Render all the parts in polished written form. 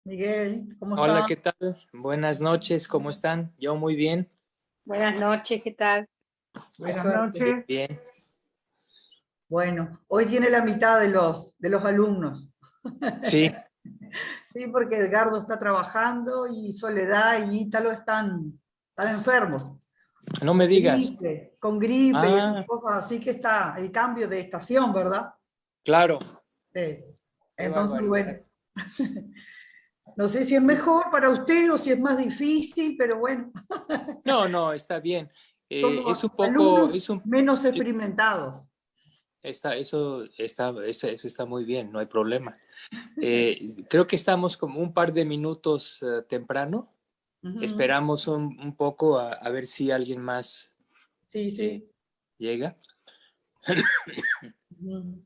Miguel, ¿cómo Hola, estás? ¿qué tal? Buenas noches, ¿cómo están? Yo muy bien, Buenas noches, ¿qué tal? Buenas bien, noches. bien. Bueno, hoy tiene la mitad de los alumnos. Sí, Sí, porque Edgardo está trabajando y Soledad y Ítalo están enfermos, no me digas. con gripe y esas Ah, cosas así que está el cambio de estación, ¿verdad? claro, Sí. qué Entonces, bueno, barbaridad. no sé si es mejor para usted o si es más difícil, pero bueno, No, no, está bien. Es somos un poco, alumnos menos experimentados. eso está muy bien, no hay problema. Creo que estamos como un par de minutos temprano. Ujú. Esperamos un poco a ver si alguien más Sí, eh, sí. llega. Ujú.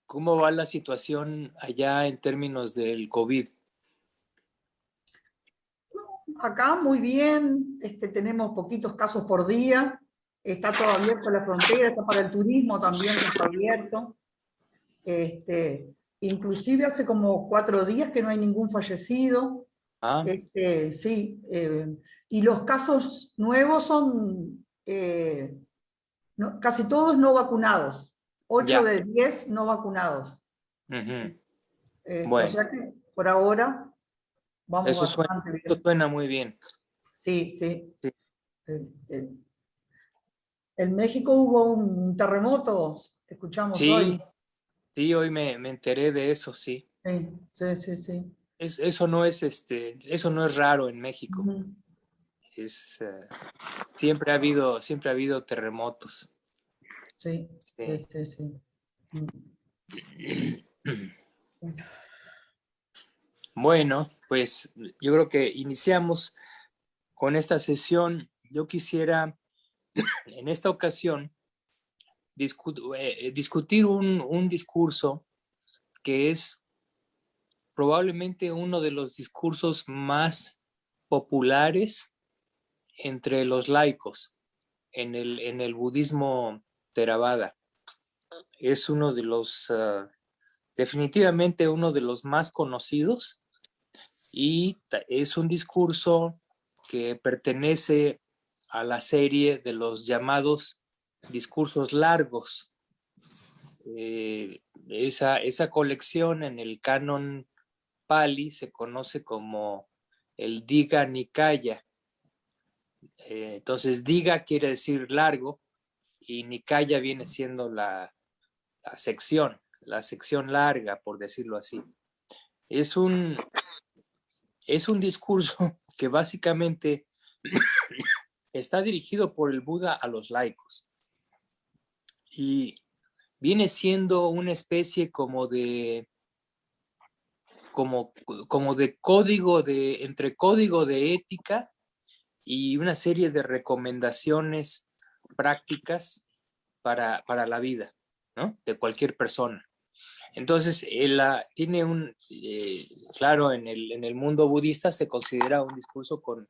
¿Cómo va la situación allá en términos del COVID? Acá muy bien, tenemos poquitos casos por día, está todo abierto la frontera, está para el turismo también, ya está abierto. Inclusive hace como 4 días que no hay ningún fallecido. Ah, Sí, y los casos nuevos son casi todos no vacunados, ocho ya. de 10 no vacunados. Ujú. O Bueno, sea que por ahora vamos eso suena, bastante eso bien. suena muy bien. Sí, sí. Sí, Este, En México hubo un terremoto, escuchamos hoy. sí, sí, hoy me enteré de eso, sí. Sí, sí, sí, sí. Eso no es eso no es raro en México. Ujú. Es siempre ha habido terremotos. Sí, sí, Sí. sí, sí. Mm. Bueno, pues yo creo que iniciamos con esta sesión. Yo quisiera en esta ocasión discutir un discurso que es probablemente uno de los discursos más populares entre los laicos en el budismo Theravada. Es uno de los, definitivamente uno de los más conocidos y es un discurso que pertenece a la serie de los llamados discursos largos. Esa colección en el canon Pali se conoce como el Diga Nikaya. Entonces, Diga quiere decir largo y Nikaya viene siendo la sección larga, por decirlo así. Es un, es un discurso que básicamente está dirigido por el Buda a los laicos y viene siendo una especie como, como de código entre código de ética y una serie de recomendaciones prácticas para la vida, ¿no? De cualquier persona. Entonces, tiene claro, en el mundo budista se considera un discurso con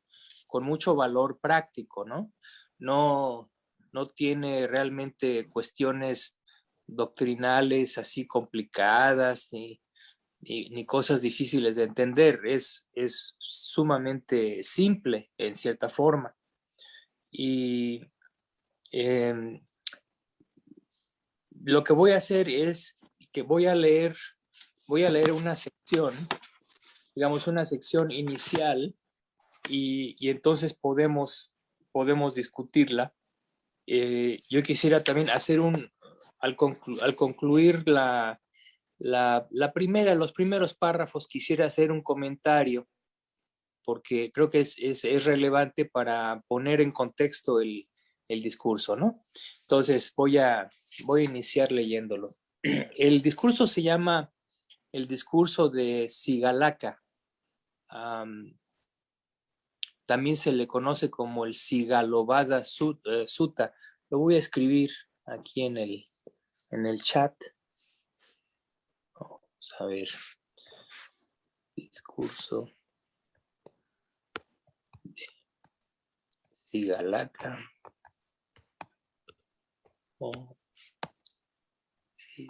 mucho valor práctico, ¿no? No, no tiene realmente cuestiones doctrinales así complicadas ni cosas difíciles de entender. Es sumamente simple en cierta forma. Y eh, lo que voy a hacer es que voy a leer una sección, digamos una sección inicial, y entonces podemos discutirla. Yo quisiera también hacer al concluir la primera, los primeros párrafos, quisiera hacer un comentario porque creo que es relevante para poner en contexto el discurso, ¿no? Entonces voy a iniciar leyéndolo. El discurso se llama el discurso de Sigalaka. Um, También se le conoce como el Sigalovada Sutta. Lo voy a escribir aquí en el chat. Vamos a ver. Discurso Sigalaka. Oh, sí.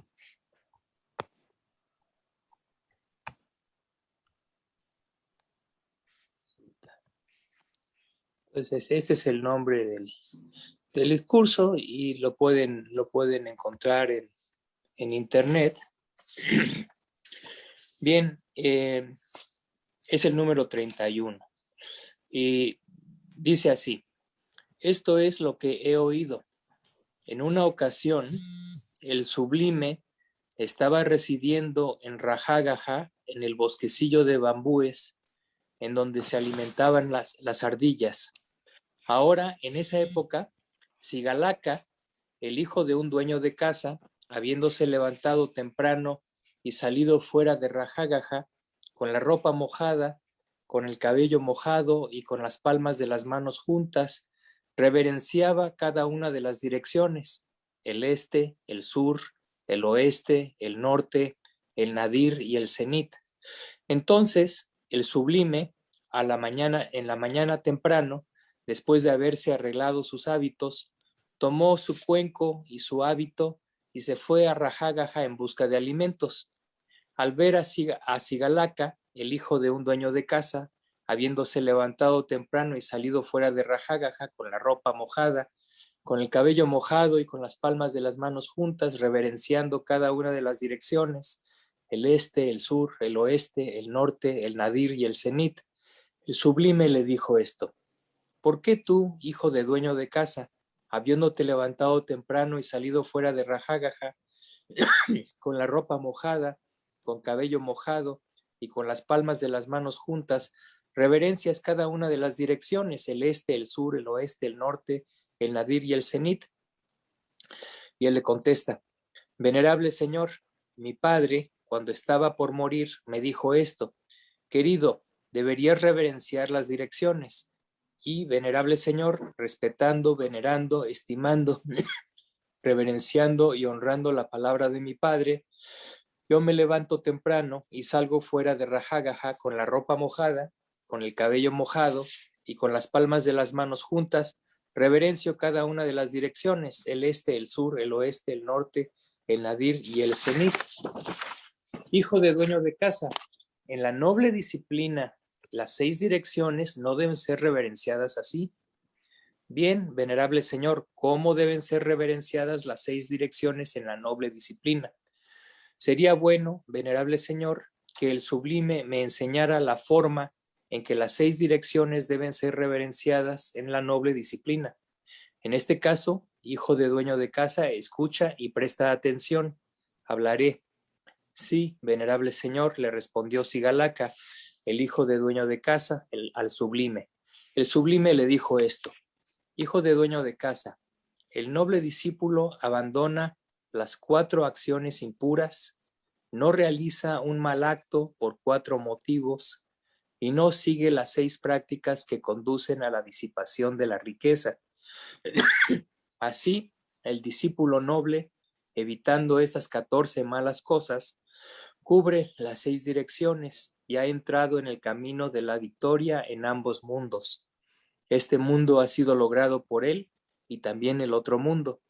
Entonces, este es el nombre del discurso y lo pueden encontrar en internet. Bien, es el número 31 y dice así: esto es lo que he oído. En una ocasión, el Sublime estaba residiendo en Rajagaja, en el bosquecillo de bambúes, en donde se alimentaban las ardillas. Ahora, en esa época, Sigalaka, el hijo de un dueño de casa, habiéndose levantado temprano y salido fuera de Rajagaja, con la ropa mojada, con el cabello mojado y con las palmas de las manos juntas, reverenciaba cada una de las direcciones: el este, el sur, el oeste, el norte, el nadir y el cenit. Entonces, el Sublime, en la mañana temprano, después de haberse arreglado sus hábitos, tomó su cuenco y su hábito y se fue a Rajagaja en busca de alimentos. Al ver a Sigalaka, el hijo de un dueño de casa, habiéndose levantado temprano y salido fuera de Rajagaja con la ropa mojada, con el cabello mojado y con las palmas de las manos juntas, reverenciando cada una de las direcciones: el este, el sur, el oeste, el norte, el nadir y el cenit, el Sublime le dijo esto: ¿por qué tú, hijo de dueño de casa, habiéndote levantado temprano y salido fuera de Rajagaja, con la ropa mojada, con cabello mojado y con las palmas de las manos juntas, reverencias cada una de las direcciones: el este, el sur, el oeste, el norte, el nadir y el cenit? Y él le contesta: venerable señor, mi padre, cuando estaba por morir, me dijo esto: querido, deberías reverenciar las direcciones. Y, venerable señor, respetando, venerando, estimando, reverenciando y honrando la palabra de mi padre, yo me levanto temprano y salgo fuera de Rajagaja con la ropa mojada, con el cabello mojado y con las palmas de las manos juntas, reverencio cada una de las direcciones: el este, el sur, el oeste, el norte, el nadir y el cenit. Hijo de dueño de casa, en la noble disciplina, las 6 direcciones no deben ser reverenciadas así. Bien, venerable señor, ¿cómo deben ser reverenciadas las 6 direcciones en la noble disciplina? Sería bueno, venerable señor, que el Sublime me enseñara la forma en que las 6 direcciones deben ser reverenciadas en la noble disciplina. En este caso, hijo de dueño de casa, escucha y presta atención. Hablaré. Sí, venerable señor, le respondió Sigalaka, el hijo de dueño de casa, al Sublime. El Sublime le dijo esto: hijo de dueño de casa, el noble discípulo abandona las 4 acciones impuras, no realiza un mal acto por 4 motivos y no sigue las 6 prácticas que conducen a la disipación de la riqueza. Así, el discípulo noble, evitando estas 14 malas cosas, cubre las 6 direcciones y ha entrado en el camino de la victoria en ambos mundos. Este mundo ha sido logrado por él y también el otro mundo.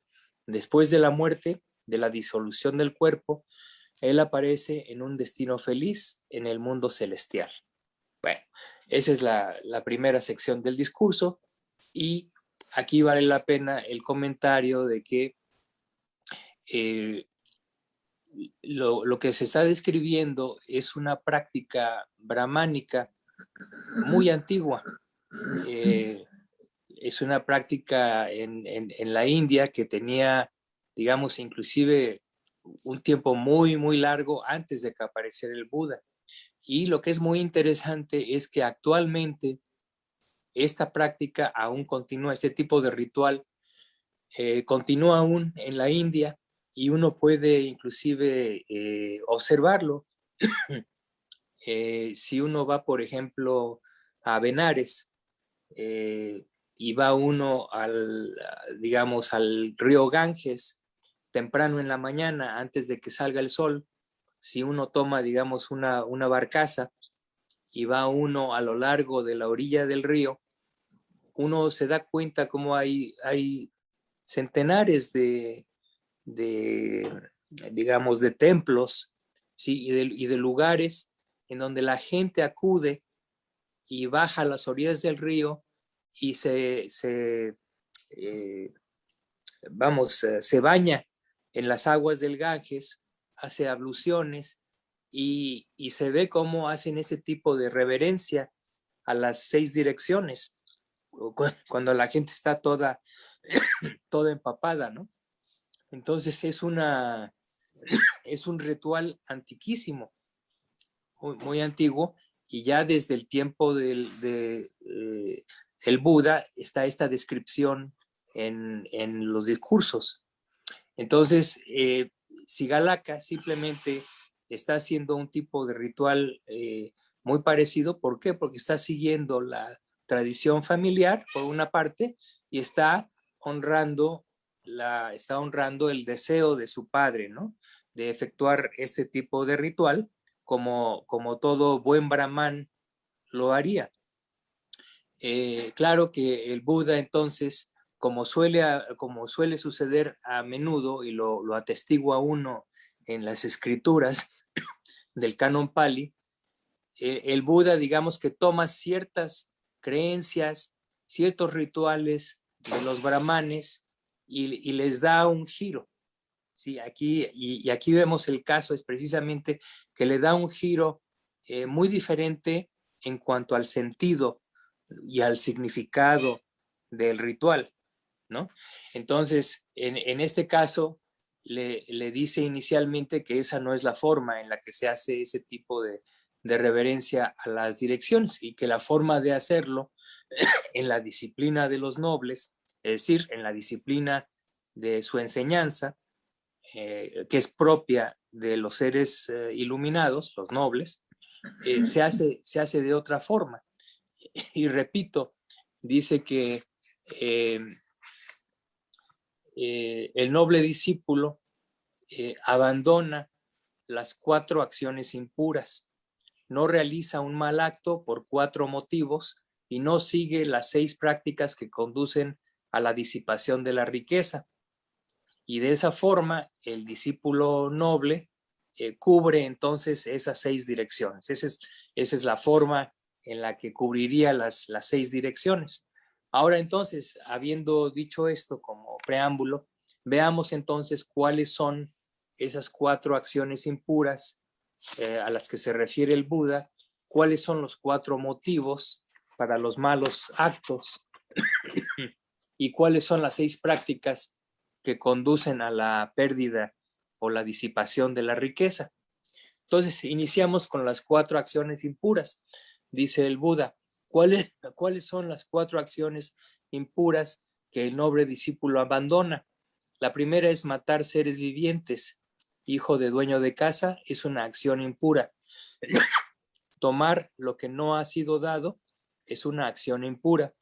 Después de la muerte, de la disolución del cuerpo, él aparece en un destino feliz en el mundo celestial. Bueno, esa es la primera sección del discurso y aquí vale la pena el comentario de que lo que se está describiendo es una práctica brahmánica muy antigua. Es una práctica en la India que tenía, digamos, inclusive un tiempo muy, muy largo antes de que apareciera el Buda. Y lo que es muy interesante es que actualmente esta práctica aún continúa, este tipo de ritual continúa aún en la India y uno puede inclusive observarlo. Si uno va, por ejemplo, a Benares y va uno digamos, al río Ganges temprano en la mañana, antes de que salga el sol, si uno toma, digamos, una barcaza y va uno a lo largo de la orilla del río, uno se da cuenta cómo hay centenares de, digamos, de templos, ¿sí? y de lugares en donde la gente acude y baja a las orillas del río y se baña en las aguas del Ganges, hace abluciones y se ve cómo hacen ese tipo de reverencia a las 6 direcciones, cuando la gente está toda empapada, ¿no? Entonces es un ritual antiquísimo, muy, muy antiguo, y ya desde el tiempo el Buda está esta descripción en los discursos. Entonces, Sigalaka simplemente está haciendo un tipo de ritual muy parecido. ¿Por qué? Porque está siguiendo la tradición familiar, por una parte, y está honrando el deseo de su padre, ¿no? De efectuar este tipo de ritual como todo buen brahman lo haría. Claro que el Buda entonces, como suele suceder a menudo, y lo atestigua uno en las escrituras del canon Pali, el Buda, digamos que toma ciertas creencias, ciertos rituales de los brahmanes y les da un giro. Sí, aquí vemos el caso, es precisamente que le da un giro muy diferente en cuanto al sentido y al significado del ritual, ¿no? Entonces, en este caso, le dice inicialmente que esa no es la forma en la que se hace ese tipo de reverencia a las direcciones, y que la forma de hacerlo en la disciplina de los nobles, es decir, en la disciplina de su enseñanza, que es propia de los seres iluminados, los nobles, se hace de otra forma. Y repito, dice que el noble discípulo abandona las 4 acciones impuras, no realiza un mal acto por 4 motivos y no sigue las 6 prácticas que conducen a la disipación de la riqueza. Y de esa forma, el discípulo noble cubre entonces esas 6 direcciones. Esa es la forma en la que cubriría las 6 direcciones. Ahora entonces, habiendo dicho esto como preámbulo, veamos entonces cuáles son esas 4 acciones impuras a las que se refiere el Buda, cuáles son los 4 motivos para los malos actos y cuáles son las 6 prácticas que conducen a la pérdida o la disipación de la riqueza. Entonces, iniciamos con las 4 acciones impuras. Dice el Buda, ¿cuáles son las 4 acciones impuras que el noble discípulo abandona? La primera es matar seres vivientes. Hijo de dueño de casa es una acción impura. Tomar lo que no ha sido dado es una acción impura.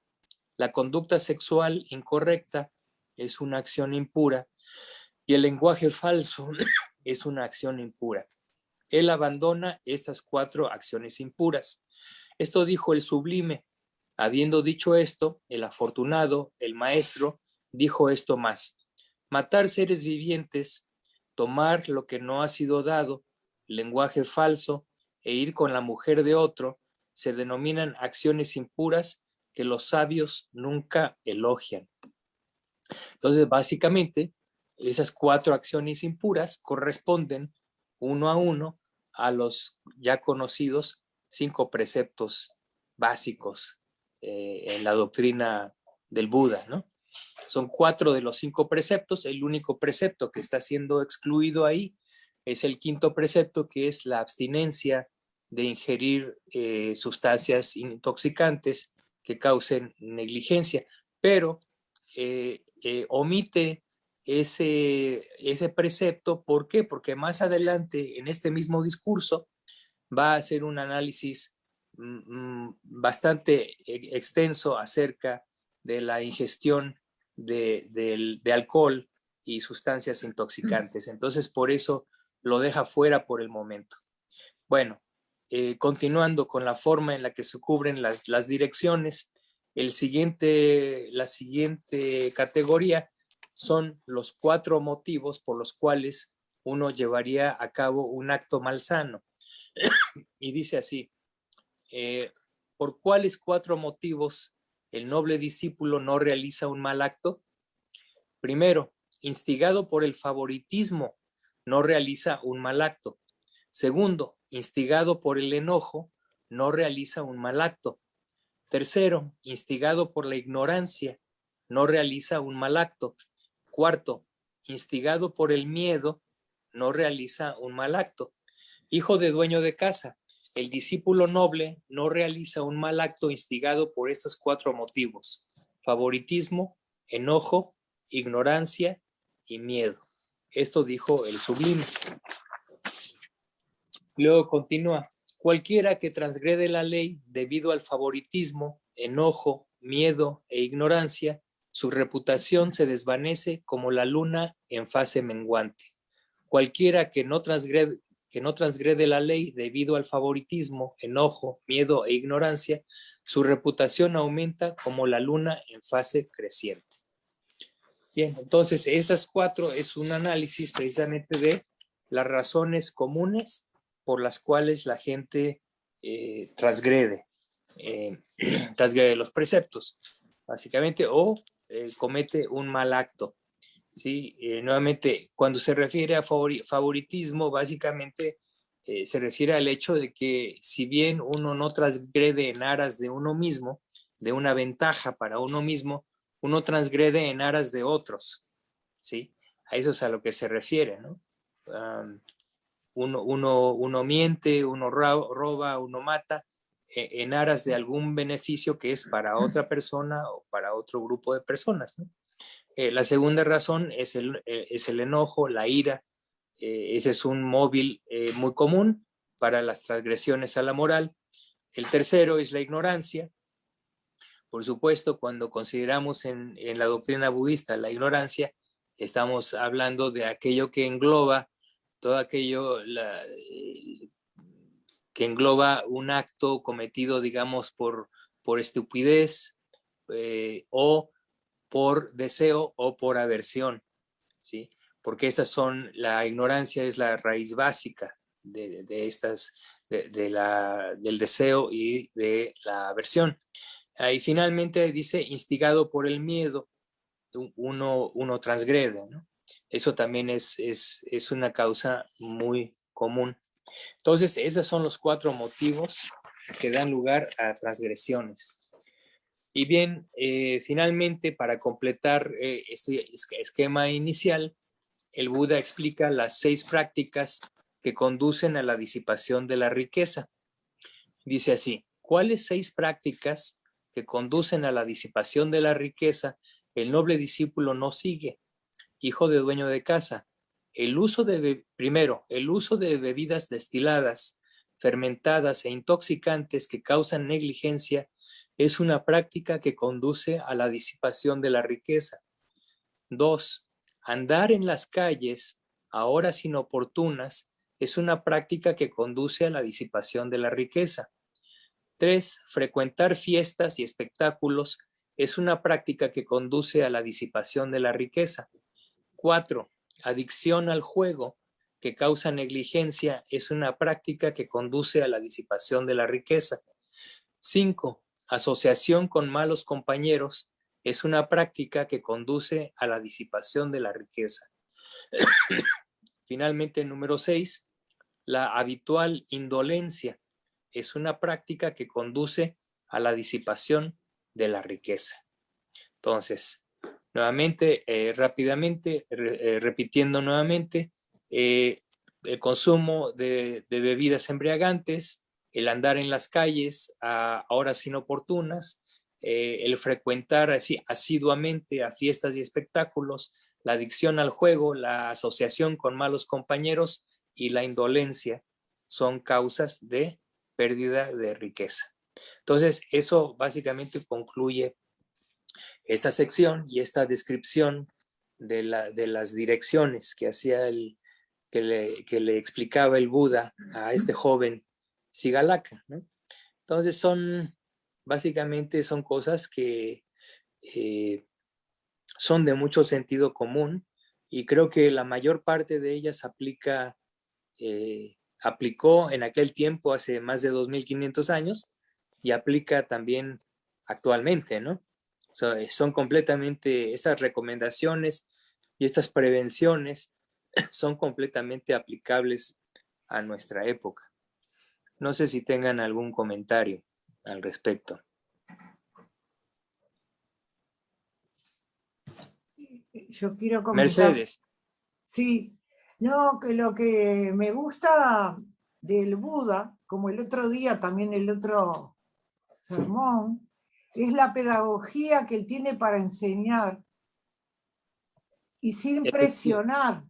La conducta sexual incorrecta es una acción impura y el lenguaje falso es una acción impura. Él abandona estas 4 acciones impuras. Esto dijo el sublime. Habiendo dicho esto, el afortunado, el maestro, dijo esto más: matar seres vivientes, tomar lo que no ha sido dado, lenguaje falso e ir con la mujer de otro se denominan acciones impuras que los sabios nunca elogian. Entonces, básicamente, esas 4 acciones impuras corresponden uno a uno a los ya conocidos 5 preceptos básicos en la doctrina del Buda, ¿no? Son 4 de los 5 preceptos. El único precepto que está siendo excluido ahí es el 5.º precepto, que es la abstinencia de ingerir sustancias intoxicantes que causen negligencia, pero omite ese precepto. ¿Por qué? Porque más adelante en este mismo discurso va a hacer un análisis bastante extenso acerca de la ingestión de alcohol y sustancias intoxicantes. Entonces, por eso lo deja fuera por el momento. Bueno, continuando con la forma en la que se cubren las direcciones, la siguiente categoría son los 4 motivos por los cuales uno llevaría a cabo un acto malsano. Y dice así, ¿por cuáles 4 motivos el noble discípulo no realiza un mal acto? Primero, instigado por el favoritismo, no realiza un mal acto. Segundo, instigado por el enojo, no realiza un mal acto. Tercero, instigado por la ignorancia, no realiza un mal acto. Cuarto, instigado por el miedo, no realiza un mal acto. Hijo de dueño de casa, el discípulo noble no realiza un mal acto instigado por estos 4 motivos: favoritismo, enojo, ignorancia y miedo. Esto dijo el sublime. Luego continúa: cualquiera que transgrede la ley debido al favoritismo, enojo, miedo e ignorancia, su reputación se desvanece como la luna en fase menguante. Cualquiera que no transgrede la ley debido al favoritismo, enojo, miedo e ignorancia, su reputación aumenta como la luna en fase creciente. Bien, entonces estas 4 es un análisis precisamente de las razones comunes por las cuales la gente transgrede los preceptos, básicamente, o comete un mal acto. ¿Sí? Nuevamente, cuando se refiere a favoritismo, básicamente se refiere al hecho de que si bien uno no transgrede en aras de uno mismo, de una ventaja para uno mismo, uno transgrede en aras de otros. ¿Sí? A eso es a lo que se refiere, ¿no? Uno miente, uno roba, uno mata en aras de algún beneficio que es para otra persona o para otro grupo de personas, ¿no? La segunda razón es el enojo, la ira. Ese es un móvil muy común para las transgresiones a la moral. El tercero es la ignorancia. Por supuesto, cuando consideramos en la doctrina budista la ignorancia, estamos hablando de aquello que engloba todo aquello que engloba un acto cometido, digamos, por estupidez o por deseo o por aversión, ¿sí? Porque la ignorancia es la raíz básica del deseo y de la aversión. Y finalmente dice, instigado por el miedo, uno transgrede, ¿no? Eso también es una causa muy común. Entonces, esos son los 4 motivos que dan lugar a transgresiones. Y bien, finalmente, para completar este esquema inicial, el Buda explica las 6 prácticas que conducen a la disipación de la riqueza. Dice así: ¿cuáles 6 prácticas que conducen a la disipación de la riqueza el noble discípulo no sigue? Hijo de dueño de casa, primero, el uso de bebidas destiladas, fermentadas e intoxicantes que causan negligencia es una práctica que conduce a la disipación de la riqueza. 2. Andar en las calles a horas inoportunas es una práctica que conduce a la disipación de la riqueza. 3. Frecuentar fiestas y espectáculos es una práctica que conduce a la disipación de la riqueza. 4. Adicción al juego que causa negligencia es una práctica que conduce a la disipación de la riqueza. 5. Asociación con malos compañeros es una práctica que conduce a la disipación de la riqueza. Finalmente, número 6. La habitual indolencia es una práctica que conduce a la disipación de la riqueza. Entonces, nuevamente, rápidamente, repitiendo nuevamente, el consumo de bebidas embriagantes, el andar en las calles a horas inoportunas, el frecuentar así asiduamente a fiestas y espectáculos, la adicción al juego, la asociación con malos compañeros y la indolencia son causas de pérdida de riqueza. Entonces, eso básicamente concluye esta sección y esta descripción de las direcciones que hacía que le explicaba el Buda a este joven Sigalaka, ¿no? Entonces básicamente son cosas que son de mucho sentido común y creo que la mayor parte de ellas aplicó en aquel tiempo, hace más de 2500 años, y aplica también actualmente, ¿no? Son completamente, estas recomendaciones y estas prevenciones son completamente aplicables a nuestra época. No sé si tengan algún comentario al respecto. Yo quiero comentar. Mercedes. Sí, no, que lo que me gusta del Buda, como el otro día, también el otro sermón, es la pedagogía que él tiene para enseñar y sin presionar.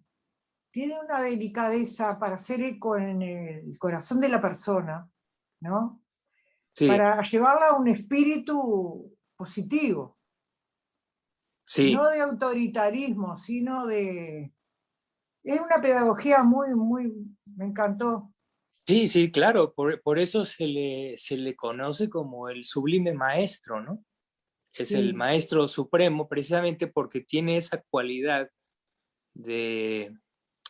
Tiene una delicadeza para hacer eco en el corazón de la persona, ¿no? Sí, Para llevarla a un espíritu positivo, sí, no de autoritarismo, sino de... Es una pedagogía muy, me encantó. sí, claro, por eso se le conoce como el sublime maestro, ¿no? Es el Sí. maestro supremo precisamente porque tiene esa cualidad de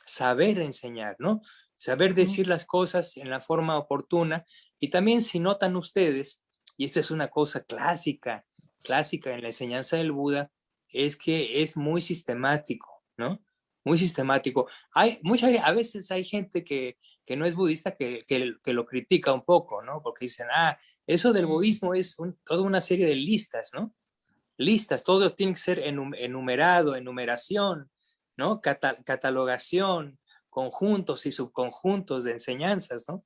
saber enseñar, ¿no? Saber decir las cosas en la forma oportuna. Y también si notan ustedes, y esto es una cosa clásica en la enseñanza del Buda, es que es muy sistemático, ¿no? Muy sistemático. A veces hay gente que no es budista que lo critica un poco, ¿no? Porque dicen, eso del budismo es toda una serie de listas, ¿no? Listas, todo tiene que ser enumerado, enumeración, ¿no? Catalogación, conjuntos y subconjuntos de enseñanzas, ¿no?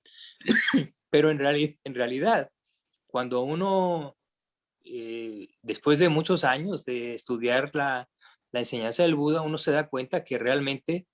Pero en realidad, cuando uno, después de muchos años de estudiar la enseñanza del Buda, uno se da cuenta que realmente,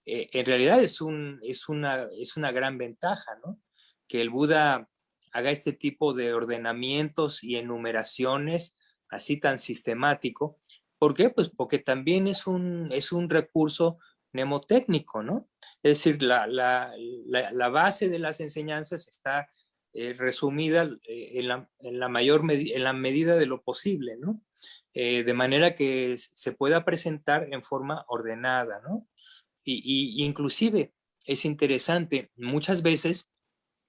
en realidad es una gran ventaja, ¿no? Que el Buda haga este tipo de ordenamientos y enumeraciones así tan sistemático. ¿Por qué? Pues porque también es un recurso mnemotécnico, ¿no? Es decir, la base de las enseñanzas está resumida en la medida de lo posible, ¿no? De manera que se pueda presentar en forma ordenada, ¿no? Y inclusive es interesante, muchas veces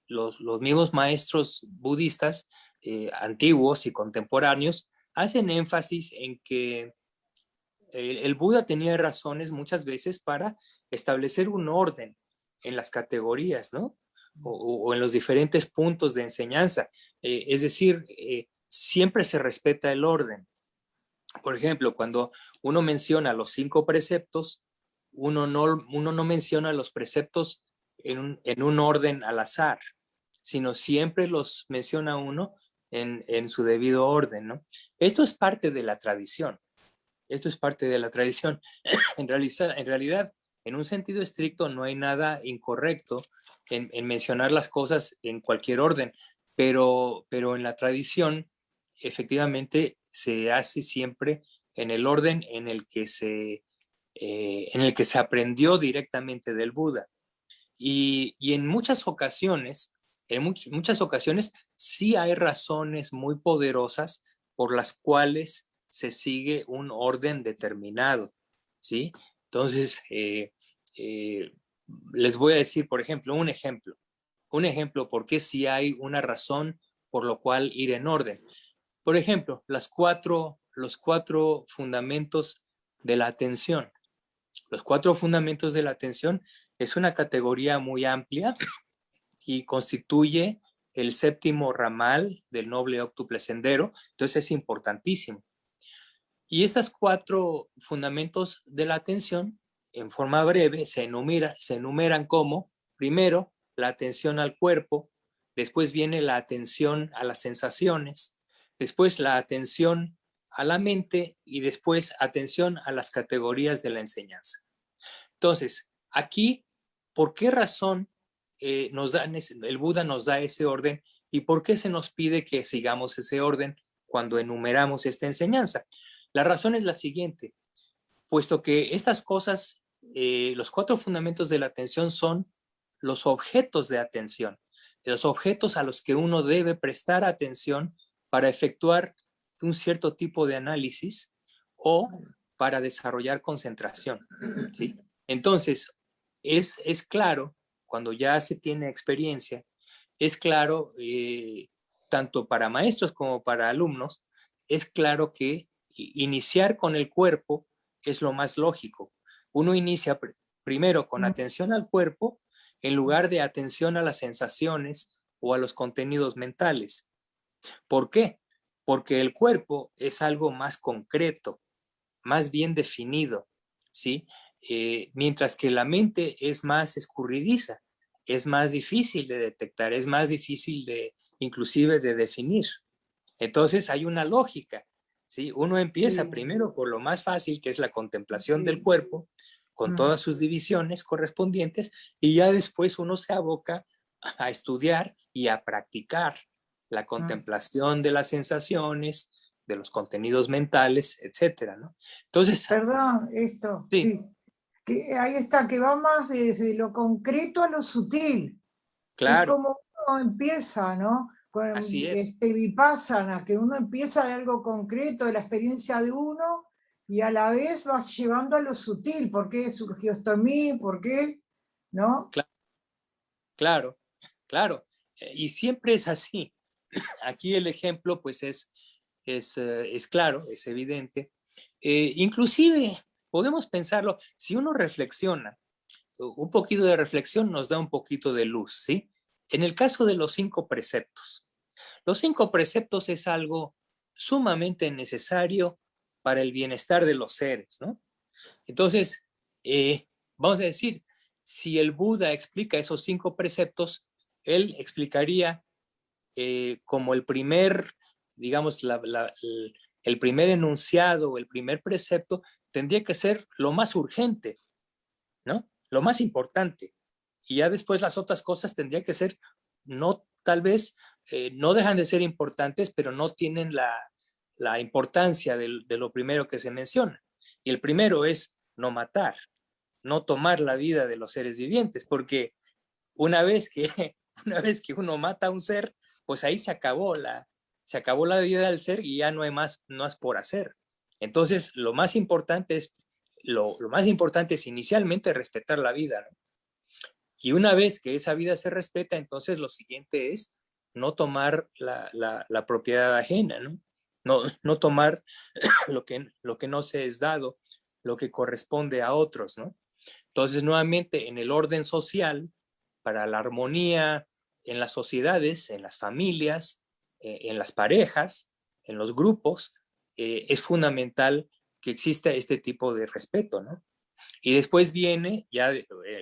los mismos maestros budistas antiguos y contemporáneos hacen énfasis en que el Buda tenía razones muchas veces para establecer un orden en las categorías, ¿no? O en los diferentes puntos de enseñanza. Es decir, siempre se respeta el orden. Por ejemplo, cuando uno menciona los 5 preceptos, uno no menciona los preceptos en un orden al azar, sino siempre los menciona uno en su debido orden, ¿no? Esto es parte de la tradición. Esto es parte de la tradición. En realidad, en un sentido estricto, no hay nada incorrecto en mencionar las cosas en cualquier orden, pero en la tradición, efectivamente, se hace siempre en el orden en el que se aprendió directamente del Buda. Y en muchas ocasiones, sí hay razones muy poderosas por las cuales se sigue un orden determinado, ¿sí? Entonces, les voy a decir, por ejemplo, un ejemplo por qué sí hay una razón por lo cual ir en orden. Por ejemplo, los 4 fundamentos de la atención. Los 4 fundamentos de la atención es una categoría muy amplia y constituye el 7º ramal del noble óctuple sendero, entonces es importantísimo. Y estos 4 fundamentos de la atención, en forma breve, se enumeran como, primero, la atención al cuerpo, después viene la atención a las sensaciones, después la atención a la mente y después atención a las categorías de la enseñanza. Entonces, aquí, ¿por qué razón el Buda nos da ese orden y por qué se nos pide que sigamos ese orden cuando enumeramos esta enseñanza? La razón es la siguiente, puesto que estas cosas, los 4 fundamentos de la atención son los objetos de atención, los objetos a los que uno debe prestar atención para efectuar un cierto tipo de análisis o para desarrollar concentración, ¿sí? Entonces, es claro, cuando ya se tiene experiencia, es claro, tanto para maestros como para alumnos, es claro que iniciar con el cuerpo es lo más lógico. Uno inicia primero con atención al cuerpo en lugar de atención a las sensaciones o a los contenidos mentales. ¿Por qué? Porque el cuerpo es algo más concreto, más bien definido, ¿sí? Mientras que la mente es más escurridiza, es más difícil de detectar, es más difícil inclusive de definir. Entonces hay una lógica, ¿sí? Uno empieza primero por lo más fácil, que es la contemplación del cuerpo, con todas sus divisiones correspondientes, y ya después uno se aboca a estudiar y a practicar la contemplación de las sensaciones, de los contenidos mentales, etcétera, ¿no? Entonces, Perdón, esto, sí, sí. Que ahí está, que va más desde lo concreto a lo sutil. Es claro, como uno empieza, ¿no? Con así es. Vipassana, que uno empieza de algo concreto, de la experiencia de uno, y a la vez vas llevando a lo sutil. ¿Por qué surgió esto en mí? ¿Por qué? ¿No? Claro, claro. Y siempre es así. Aquí el ejemplo, pues, es claro, es evidente. Inclusive, podemos pensarlo, si uno reflexiona, un poquito de reflexión nos da un poquito de luz, ¿sí? En el caso de los 5 preceptos es algo sumamente necesario para el bienestar de los seres, ¿no? Entonces, vamos a decir, si el Buda explica esos 5 preceptos, él explicaría como el primer, digamos, el primer enunciado o el primer precepto tendría que ser lo más urgente, ¿no? Lo más importante. Y ya después las otras cosas tendría que ser, no, tal vez, no dejan de ser importantes, pero no tienen la importancia de lo primero que se menciona. Y el primero es no matar, no tomar la vida de los seres vivientes, porque una vez que, una vez que uno mata a un ser, pues ahí se acabó la vida del ser y ya no hay más, no es por hacer. Entonces, lo más importante es inicialmente respetar la vida, ¿no? Y una vez que esa vida se respeta, entonces lo siguiente es no tomar la propiedad ajena, ¿no? No tomar lo que no se es dado, lo que corresponde a otros, ¿no? Entonces, nuevamente, en el orden social, para la armonía en las sociedades, en las familias, en las parejas, en los grupos, es fundamental que exista este tipo de respeto, ¿no? Y después viene ya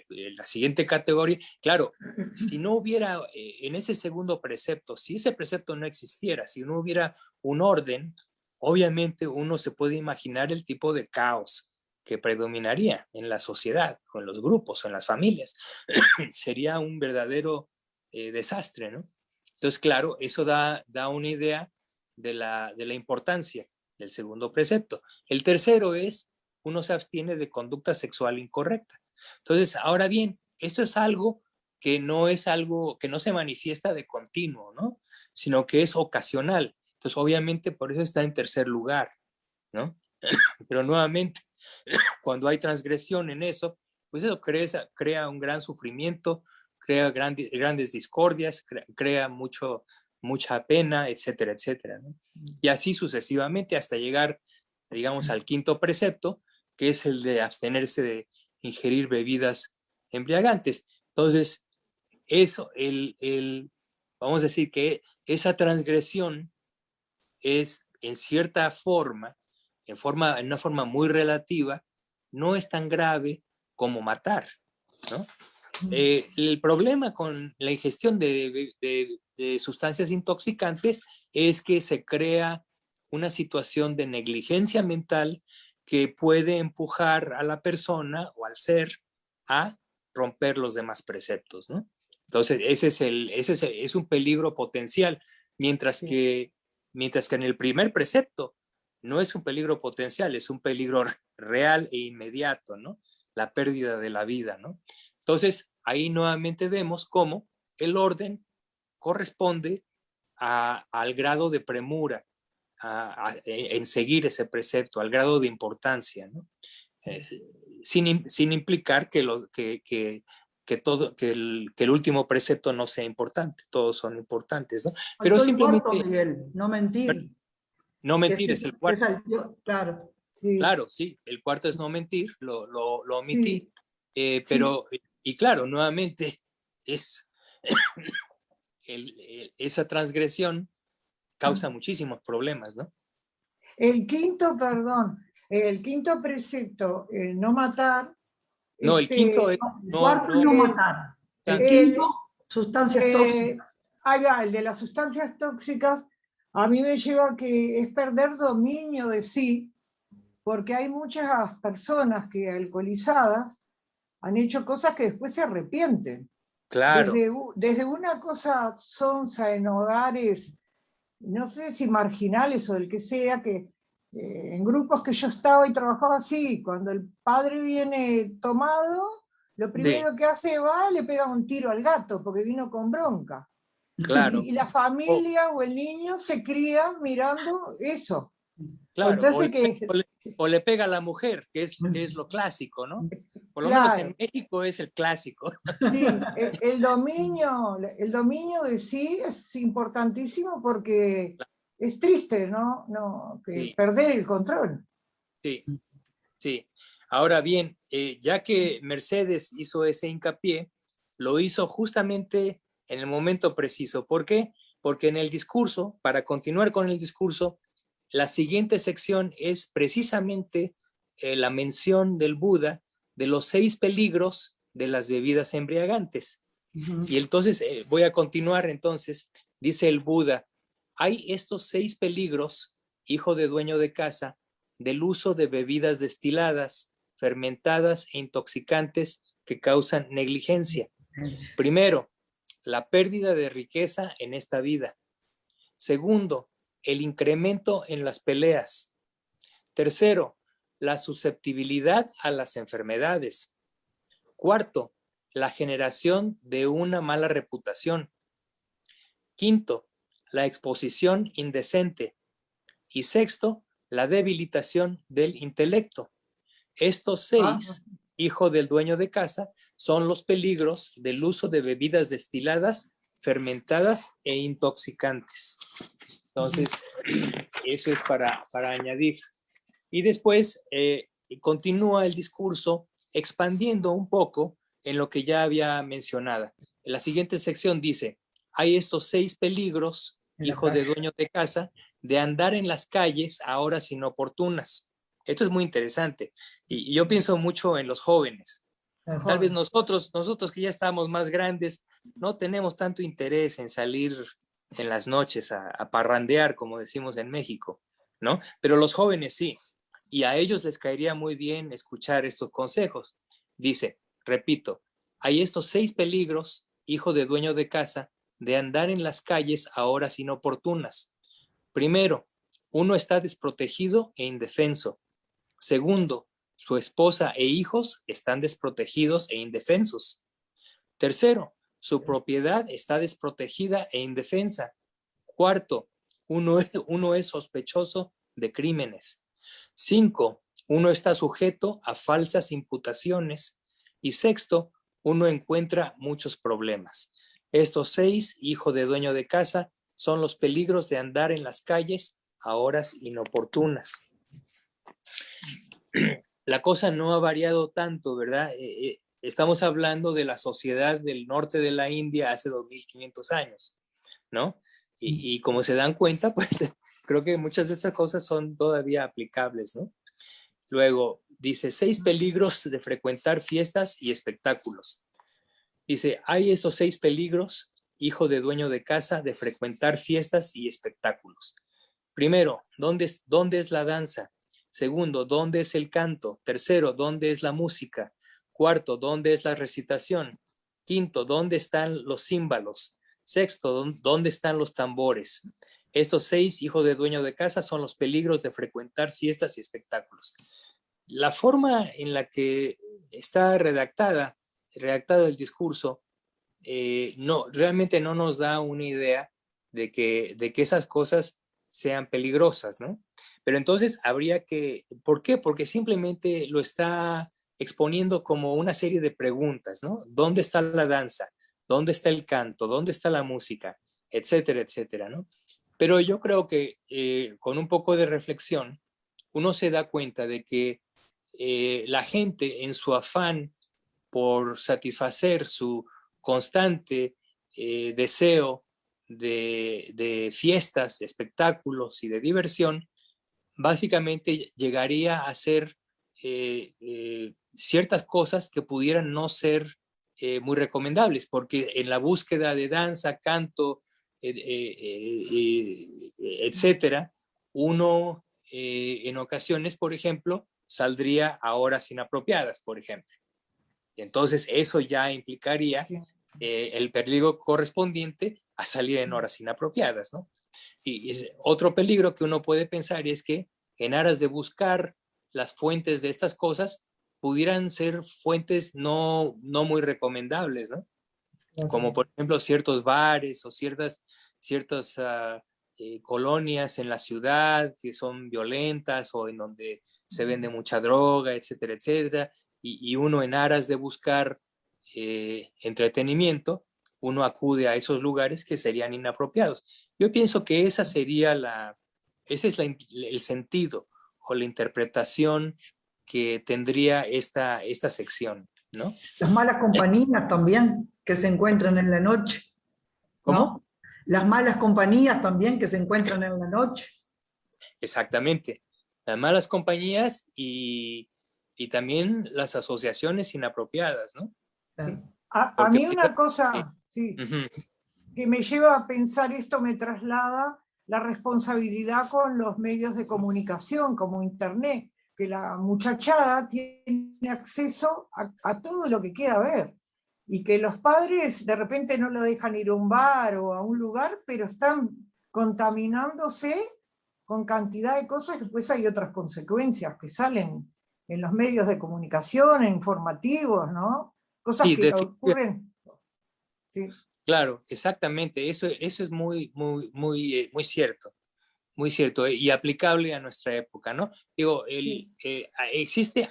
la siguiente categoría. Claro, si no hubiera en ese segundo precepto, si ese precepto no existiera, si no hubiera un orden, obviamente uno se puede imaginar el tipo de caos que predominaría en la sociedad, o en los grupos, o en las familias. Sería un verdadero desastre, ¿no? Entonces, claro, eso da una idea de la importancia del segundo precepto. El tercero es uno se abstiene de conducta sexual incorrecta. Entonces, ahora bien, esto es algo que no se manifiesta de continuo, ¿no? Sino que es ocasional. Entonces, obviamente, por eso está en tercer lugar, ¿no? Pero nuevamente, cuando hay transgresión en eso, pues eso crea un gran sufrimiento, crea grandes discordias, crea mucha pena, etcétera, etcétera, ¿no? Y así sucesivamente hasta llegar, digamos, al quinto precepto, que es el de abstenerse de ingerir bebidas embriagantes. Entonces, eso, vamos a decir que esa transgresión es en cierta forma, en una forma muy relativa, no es tan grave como matar, ¿no? El problema con la ingestión de sustancias intoxicantes es que se crea una situación de negligencia mental que puede empujar a la persona o al ser a romper los demás preceptos, ¿no? Entonces, ese es un peligro potencial, mientras que en el primer precepto no es un peligro potencial, es un peligro real e inmediato, ¿no? La pérdida de la vida, ¿no? Entonces, ahí nuevamente vemos cómo el orden corresponde al grado de premura, en seguir ese precepto, al grado de importancia, ¿no? Sin implicar que el último precepto no sea importante, todos son importantes, ¿no? Pero Faltó el simplemente, cuarto, Miguel, no mentir. No Que mentir es el cuarto. claro. Sí, Claro, sí, el cuarto es no mentir, lo omití, sí, pero, y claro, nuevamente, es esa transgresión causa muchísimos problemas, ¿no? el quinto, perdón, el quinto precepto, no matar, No, el quinto es El no, cuarto es no no el, matar. El sustancias. quinto, sustancias Eh, tóxicas. ahí va, el de las sustancias tóxicas, a mí me lleva a que es perder dominio de sí, porque hay muchas personas que alcoholizadas han hecho cosas que después se arrepienten. Claro, Desde una cosa sonsa en hogares, no sé si marginales o el que sea, que en grupos que yo estaba y trabajaba así, cuando el padre viene tomado, lo sí, primero que hace va, le pega un tiro al gato porque vino con bronca. claro. Y la O, familia o el niño se cría mirando eso. O claro, entonces que, o le pega a la mujer, que es lo clásico, ¿no? Por lo menos en claro, México es el clásico. sí, el dominio de sí es importantísimo porque es triste, ¿no? No, que Sí, perder el control. sí, sí. Ahora bien, ya que Mercedes hizo ese hincapié, lo hizo justamente en el momento preciso. ¿Por qué? Porque en el discurso, para continuar con el discurso, la siguiente sección es precisamente la mención del Buda de los 6 peligros de las bebidas embriagantes. Y entonces voy a continuar entonces, dice el Buda, hay estos 6 peligros, hijo de dueño de casa, del uso de bebidas destiladas, fermentadas e intoxicantes que causan negligencia. Primero, la pérdida de riqueza en esta vida. Segundo, el incremento en las peleas. Tercero, la susceptibilidad a las enfermedades. Cuarto, la generación de una mala reputación. Quinto, la exposición indecente. Y sexto, la debilitación del intelecto. Estos Ah, 6, hijo del dueño de casa, son los peligros del uso de bebidas destiladas, fermentadas e intoxicantes. Entonces, eso es para añadir. Y después continúa el discurso expandiendo un poco en lo que ya había mencionado. En la siguiente sección dice, hay estos 6 peligros, hijo de dueño de casa, de andar en las calles a horas inoportunas. Esto es muy interesante. Y yo pienso mucho en los jóvenes. Tal vez nosotros que ya estamos más grandes, no tenemos tanto interés en salir en las noches a parrandear, como decimos en México, ¿no? Pero los jóvenes sí, y a ellos les caería muy bien escuchar estos consejos. Dice, repito, hay estos 6 peligros, hijo de dueño de casa, de andar en las calles a horas inoportunas. Primero, uno está desprotegido e indefenso. Segundo, su esposa e hijos están desprotegidos e indefensos. Tercero, su propiedad está desprotegida e indefensa. Cuarto, uno es sospechoso de crímenes. 5, uno está sujeto a falsas imputaciones. Y sexto, uno encuentra muchos problemas. Estos 6, hijo de dueño de casa, son los peligros de andar en las calles a horas inoportunas. La cosa no ha variado tanto, ¿verdad? Estamos hablando de la sociedad del norte de la India hace 2500 años, ¿no? Y como se dan cuenta, pues creo que muchas de estas cosas son todavía aplicables, ¿no? Luego, dice 6 peligros de frecuentar fiestas y espectáculos. Dice, hay estos 6 peligros, hijo de dueño de casa, de frecuentar fiestas y espectáculos. Primero, ¿dónde es la danza? Segundo, ¿dónde es el canto? Tercero, ¿dónde es la música? Cuarto, ¿dónde es la recitación? Quinto, ¿dónde están los címbalos? Sexto, ¿dónde están los tambores? Estos 6, hijo de dueño de casa, son los peligros de frecuentar fiestas y espectáculos. La forma en la que está redactado el discurso, realmente no nos da una idea de que esas cosas sean peligrosas, ¿no? Pero entonces habría que, ¿por qué? Porque simplemente lo está exponiendo como una serie de preguntas, ¿no? ¿Dónde está la danza? ¿Dónde está el canto? ¿Dónde está la música? Etcétera, etcétera, ¿no? Pero yo creo que con un poco de reflexión, uno se da cuenta de que la gente en su afán por satisfacer su constante deseo de fiestas, de espectáculos y de diversión, básicamente llegaría a hacer ciertas cosas que pudieran no ser muy recomendables, porque en la búsqueda de danza, canto, etcétera, uno en ocasiones, por ejemplo, saldría a horas inapropiadas, por ejemplo. Entonces eso ya implicaría Sí. el peligro correspondiente a salir en horas inapropiadas, ¿no? Y otro peligro que uno puede pensar es que en aras de buscar las fuentes de estas cosas, pudieran ser fuentes no muy recomendables, ¿no? Como por ejemplo ciertos bares o ciertas colonias en la ciudad que son violentas o en donde se vende mucha droga, etcétera, etcétera, y uno en aras de buscar entretenimiento, uno acude a esos lugares que serían inapropiados. Yo pienso que ese es el sentido o la interpretación que tendría esta sección, ¿no? Las malas compañías también que se encuentran en la noche, ¿Cómo? ¿no? Las malas compañías también que se encuentran en la noche. Exactamente. Las malas compañías y también las asociaciones inapropiadas, ¿no? Sí. Claro. A Porque mí una cosa, sí, uh-huh. que me lleva a pensar esto, me traslada la responsabilidad con los medios de comunicación, como Internet, que la muchachada tiene acceso a todo lo que quiera ver, y que los padres de repente no lo dejan ir a un bar o a un lugar, pero están contaminándose con cantidad de cosas que después hay otras consecuencias que salen en los medios de comunicación, en informativos, ¿no? Cosas Sí, que ocurren. Sí. claro, exactamente. Eso es muy cierto, muy cierto y aplicable a nuestra época, ¿no? Digo, Sí.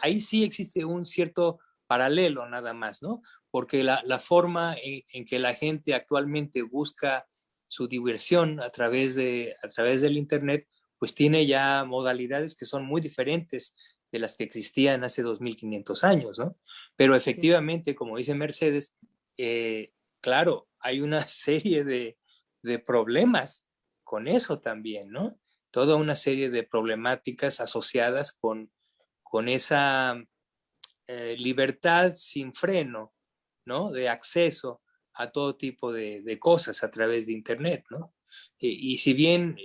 ahí sí existe un cierto paralelo nada más, ¿no? Porque la forma en que la gente actualmente busca su diversión a través del Internet, pues tiene ya modalidades que son muy diferentes de las que existían hace 2500 años, ¿no? Pero Sí. efectivamente, como dice Mercedes, claro, hay una serie de problemas con eso también, ¿no? Toda una serie de problemáticas asociadas con esa libertad sin freno, ¿no? De acceso a todo tipo de cosas a través de Internet, ¿no? Y si bien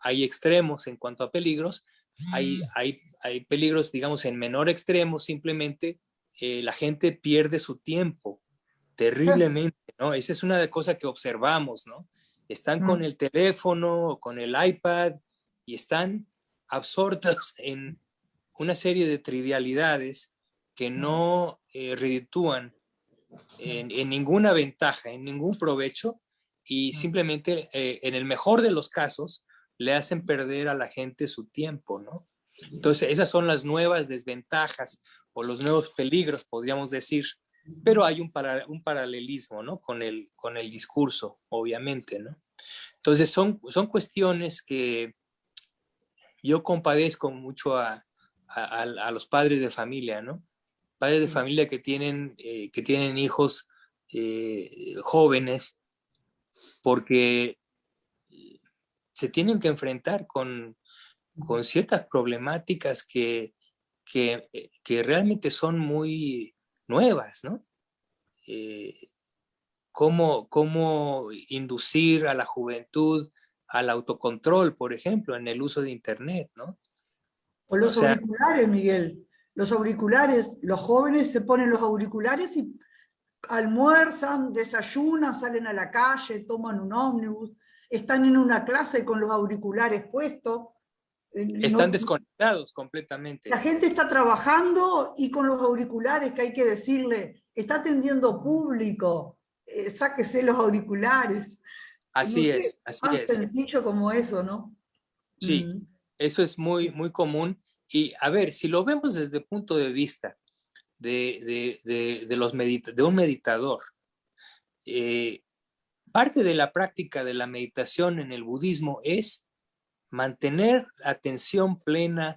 hay extremos en cuanto a peligros, hay peligros, digamos, en menor extremo, simplemente la gente pierde su tiempo Sí. terriblemente, ¿no? Esa es una de las cosas que observamos, ¿no? Están con el teléfono, con el iPad y están absortos en una serie de trivialidades que no reditúan en ninguna ventaja, en ningún provecho y simplemente en el mejor de los casos le hacen perder a la gente su tiempo, ¿no? Entonces esas son las nuevas desventajas o los nuevos peligros, podríamos decir, pero hay un paralelismo, ¿no? Con el discurso, obviamente, ¿no? Entonces son cuestiones que yo compadezco mucho a los padres de familia, ¿no? Padres de familia que tienen hijos jóvenes porque se tienen que enfrentar con ciertas problemáticas que realmente son muy nuevas, ¿no? Cómo inducir a la juventud al autocontrol, por ejemplo, en el uso de Internet, ¿no? O O los sea, auriculares, Miguel. Los auriculares, los jóvenes se ponen los auriculares y almuerzan, desayunan, salen a la calle, toman un ómnibus, están en una clase con los auriculares puestos. están No, desconectados la completamente. gente está trabajando y con los auriculares que hay que decirle, está atendiendo público, sáquese los auriculares. No Así sé, es, así tan es. sencillo como eso, ¿no? Sí, eso es muy, Sí. muy común. Y a ver, si lo vemos desde el punto de vista de un meditador, eh, parte de la práctica de la meditación en el budismo es mantener la atención plena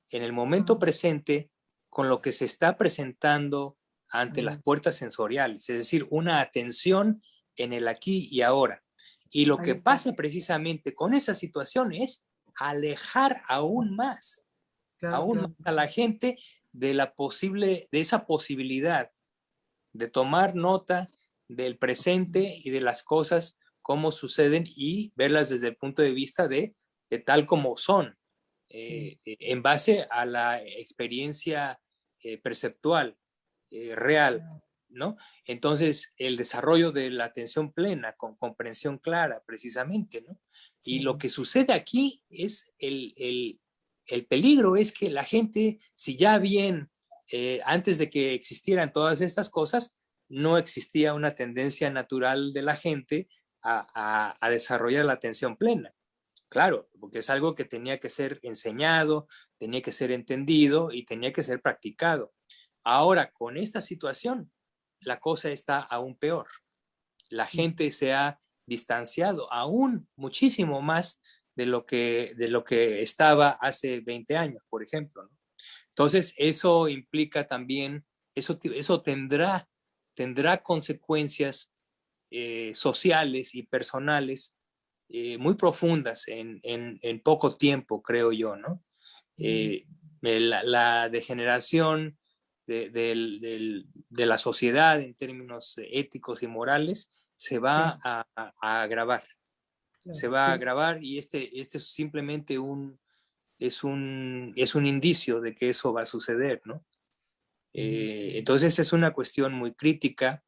en el momento presente con lo que se está presentando ante las puertas sensoriales, es decir, una atención en el aquí y ahora. Y lo que pasa precisamente con esa situación es alejar aún más a la gente de esa posibilidad de tomar nota del presente y de las cosas como suceden y verlas desde el punto de vista de tal como son, en base a la experiencia perceptual, real, ¿no? Entonces, el desarrollo de la atención plena, con comprensión clara, precisamente, ¿no? Y lo que sucede aquí es el peligro es que la gente, si ya bien, antes de que existieran todas estas cosas, no existía una tendencia natural de la gente a desarrollar la atención plena. Claro, porque es algo que tenía que ser enseñado, tenía que ser entendido y tenía que ser practicado. Ahora, con esta situación, la cosa está aún peor. La gente se ha distanciado aún muchísimo más de lo que estaba hace 20 años, por ejemplo, ¿no? Entonces, eso implica también, eso tendrá consecuencias sociales y personales muy profundas en poco tiempo, creo yo, ¿no? La degeneración de la sociedad en términos éticos y morales se va a agravar. Se va a agravar y este es simplemente es un indicio de que eso va a suceder, ¿no? Entonces es una cuestión muy crítica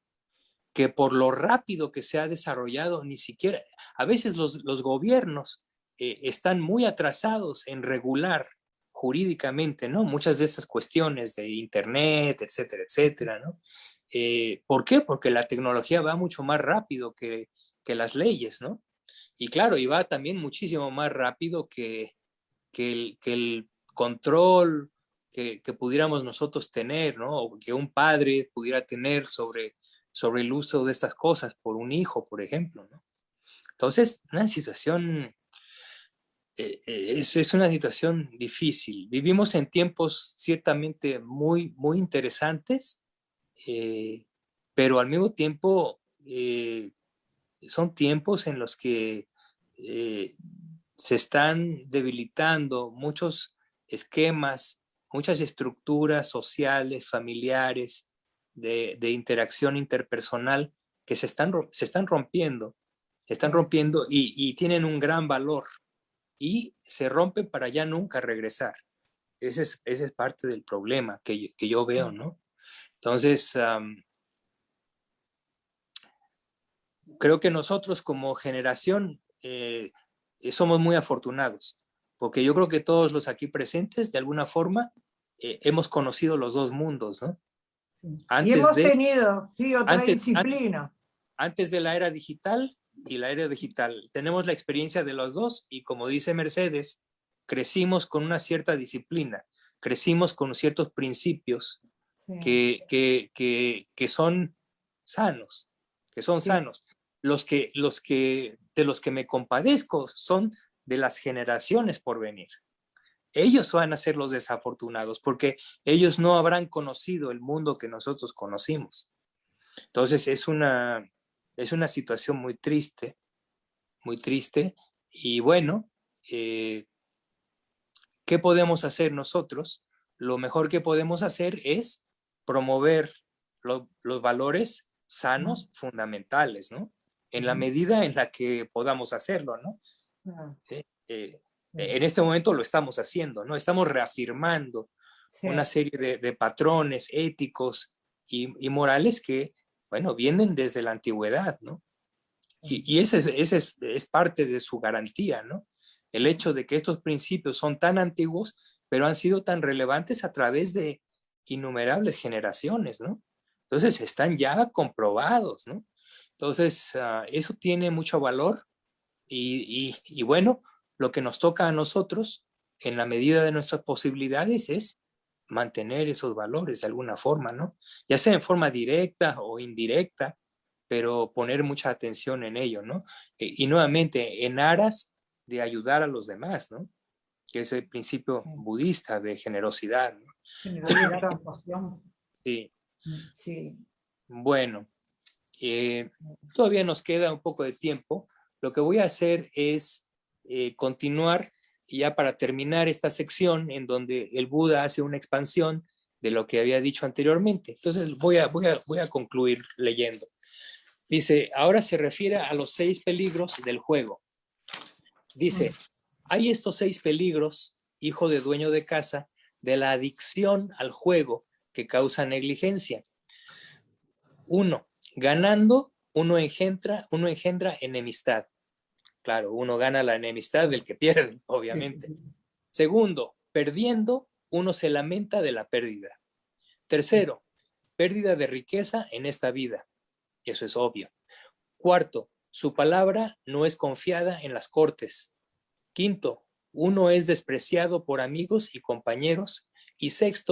que por lo rápido que se ha desarrollado, ni siquiera, a veces los gobiernos están muy atrasados en regular jurídicamente, ¿no? Muchas de esas cuestiones de internet, etcétera, etcétera, ¿no? ¿Por qué? Porque la tecnología va mucho más rápido que las leyes, ¿no? Y claro, y va también muchísimo más rápido que el control que pudiéramos nosotros tener, ¿no? O que un padre pudiera tener sobre el uso de estas cosas por un hijo, por ejemplo, ¿no? Entonces, una situación, es una situación difícil. Vivimos en tiempos ciertamente muy, muy interesantes, pero al mismo tiempo son tiempos en los que se están debilitando muchos esquemas, muchas estructuras sociales, familiares, de interacción interpersonal que se están rompiendo, y tienen un gran valor y se rompen para ya nunca regresar. Ese es parte del problema que yo veo, ¿no? Entonces, creo que nosotros como generación somos muy afortunados, porque yo creo que todos los aquí presentes, de alguna forma, hemos conocido los dos mundos, ¿no? Y hemos tenido, sí, otra disciplina. Antes de la era digital y la era digital. Tenemos la experiencia de los dos y, como dice Mercedes, crecimos con una cierta disciplina, crecimos con ciertos principios que son sanos, sanos. De los que me compadezco son de las generaciones por venir. Ellos van a ser los desafortunados porque ellos no habrán conocido el mundo que nosotros conocimos. Entonces es una situación muy triste, y bueno, ¿qué podemos hacer nosotros? Lo mejor que podemos hacer es promover los valores sanos, fundamentales, ¿no? En la medida en la que podamos hacerlo, ¿no? En este momento lo estamos haciendo, ¿no? Estamos reafirmando una serie de patrones éticos y morales que, bueno, vienen desde la antigüedad, ¿no? Y ese es parte de su garantía, ¿no? El hecho de que estos principios son tan antiguos, pero han sido tan relevantes a través de innumerables generaciones, ¿no? Entonces están ya comprobados, ¿no? Entonces, eso tiene mucho valor y bueno, lo que nos toca a nosotros, en la medida de nuestras posibilidades, es mantener esos valores de alguna forma, ¿no? Ya sea en forma directa o indirecta, pero poner mucha atención en ello, ¿no? Y nuevamente, en aras de ayudar a los demás, ¿no? Que es el principio budista de generosidad, ¿no? Generosidad, compasión. Sí. Sí. Bueno, todavía nos queda un poco de tiempo. Lo que voy a hacer es continuar ya para terminar esta sección en donde el Buda hace una expansión de lo que había dicho anteriormente. Entonces voy a concluir leyendo. Dice, ahora se refiere a los 6 peligros del juego. Dice, hay estos 6 peligros, hijo de dueño de casa, de la adicción al juego que causa negligencia. 1. Ganando, uno engendra enemistad. Claro, uno gana la enemistad del que pierde, obviamente. 2. Perdiendo, uno se lamenta de la pérdida. 3. Pérdida de riqueza en esta vida. Eso es obvio. 4. Su palabra no es confiada en las cortes. 5. Uno es despreciado por amigos y compañeros. Y 6.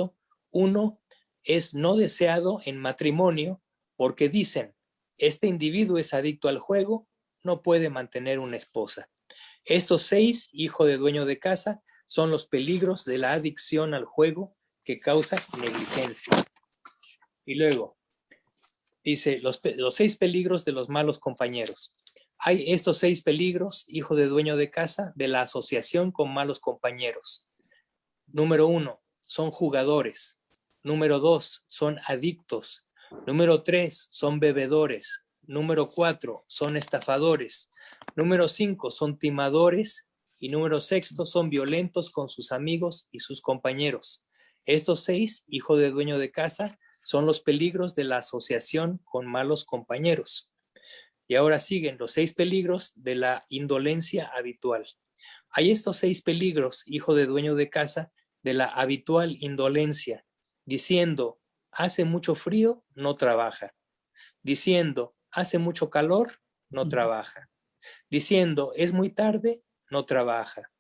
Uno es no deseado en matrimonio porque dicen, este individuo es adicto al juego, no puede mantener una esposa. Estos 6, hijo de dueño de casa, son los peligros de la adicción al juego que causa negligencia. Y luego, dice, los 6 peligros de los malos compañeros. Hay estos 6 peligros, hijo de dueño de casa, de la asociación con malos compañeros. Número 1, son jugadores. Número 2, son adictos. Número 3, son bebedores. Número 4, son estafadores. Número 5, son timadores. Y número 6, son violentos con sus amigos y sus compañeros. Estos 6, hijo de dueño de casa, son los peligros de la asociación con malos compañeros. Y ahora siguen los 6 peligros de la indolencia habitual. Hay estos 6 peligros, hijo de dueño de casa, de la habitual indolencia, diciendo, hace mucho frío, no trabaja. Diciendo, hace mucho calor, no trabaja. Diciendo, es muy tarde, no trabaja.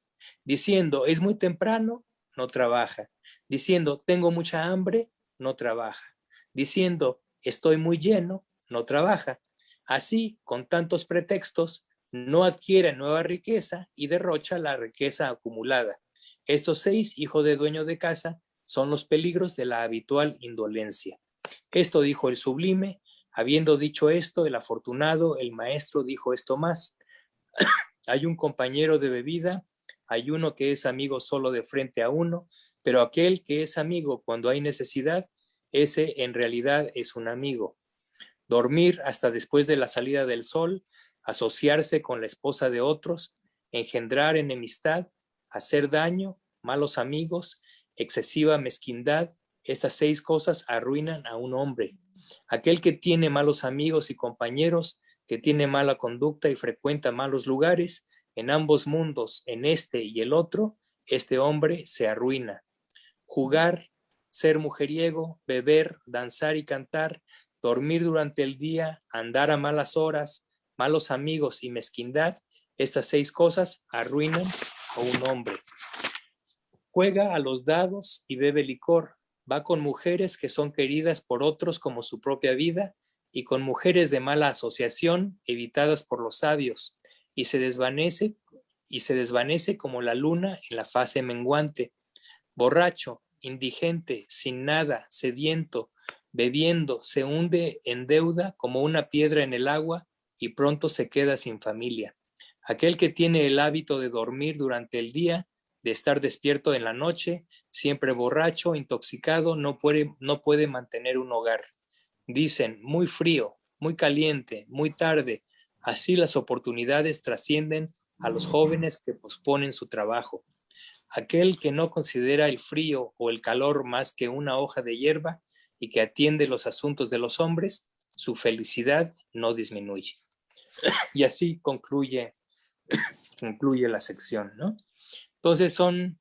Diciendo, es muy temprano, no trabaja. Diciendo, tengo mucha hambre, no trabaja. Diciendo, estoy muy lleno, no trabaja. Así, con tantos pretextos, no adquiere nueva riqueza y derrocha la riqueza acumulada. Estos 6, hijo de dueño de casa, son los peligros de la habitual indolencia. Esto dijo el sublime. Habiendo dicho esto, el afortunado, el maestro, dijo esto más. Hay un compañero de bebida, hay uno que es amigo solo de frente a uno, pero aquel que es amigo cuando hay necesidad, ese en realidad es un amigo. Dormir hasta después de la salida del sol, asociarse con la esposa de otros, engendrar enemistad, hacer daño, malos amigos, excesiva mezquindad, estas 6 cosas arruinan a un hombre. Aquel que tiene malos amigos y compañeros, que tiene mala conducta y frecuenta malos lugares, en ambos mundos, en este y el otro, este hombre se arruina. Jugar, ser mujeriego, beber, danzar y cantar, dormir durante el día, andar a malas horas, malos amigos y mezquindad, estas 6 cosas arruinan a un hombre. Juega a los dados y bebe licor, va con mujeres que son queridas por otros como su propia vida y con mujeres de mala asociación evitadas por los sabios y se desvanece como la luna en la fase menguante. Borracho, indigente, sin nada, sediento, bebiendo, se hunde en deuda como una piedra en el agua y pronto se queda sin familia. Aquel que tiene el hábito de dormir durante el día, de estar despierto en la noche, siempre borracho, intoxicado, no puede mantener un hogar. Dicen, muy frío, muy caliente, muy tarde. Así las oportunidades trascienden a los jóvenes que posponen su trabajo. Aquel que no considera el frío o el calor más que una hoja de hierba y que atiende los asuntos de los hombres, su felicidad no disminuye. Y así concluye la sección, ¿no? Entonces son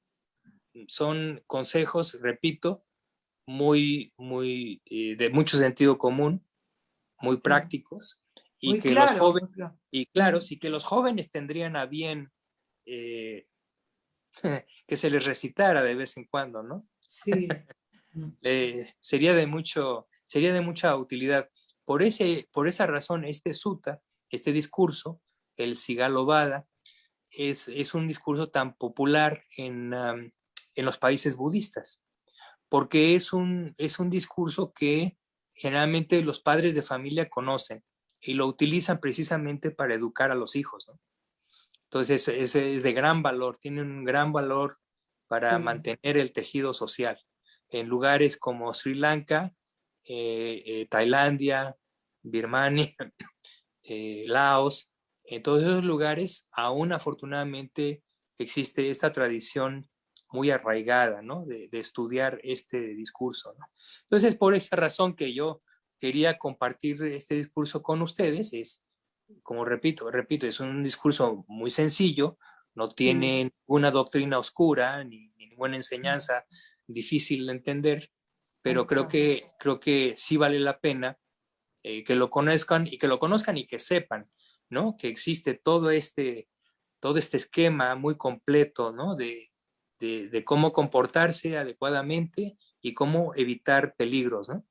consejos, repito, muy de mucho sentido común, muy prácticos, y Muy que claro, los jóvenes, muy claro. y claros, y que los jóvenes tendrían a bien que se les recitara de vez en cuando, ¿no? Sí. Sería de mucha utilidad. por esa razón, este sutta, este discurso, el Sigalovada, es un discurso tan popular en los países budistas, porque es un discurso que generalmente los padres de familia conocen y lo utilizan precisamente para educar a los hijos, ¿no? Entonces es de gran valor, tiene un gran valor para Sí. mantener el tejido social. En lugares como Sri Lanka, Tailandia, Birmania, Laos, en todos esos lugares aún afortunadamente existe esta tradición muy arraigada, ¿no? De estudiar este discurso, ¿no? Entonces, por esa razón que yo quería compartir este discurso con ustedes, es, como repito, es un discurso muy sencillo, no tiene ninguna doctrina oscura, ni ninguna enseñanza difícil de entender, pero creo que sí vale la pena que lo conozcan y que sepan, ¿no? Que existe todo este esquema muy completo, ¿no? De cómo comportarse adecuadamente y cómo evitar peligros, ¿no?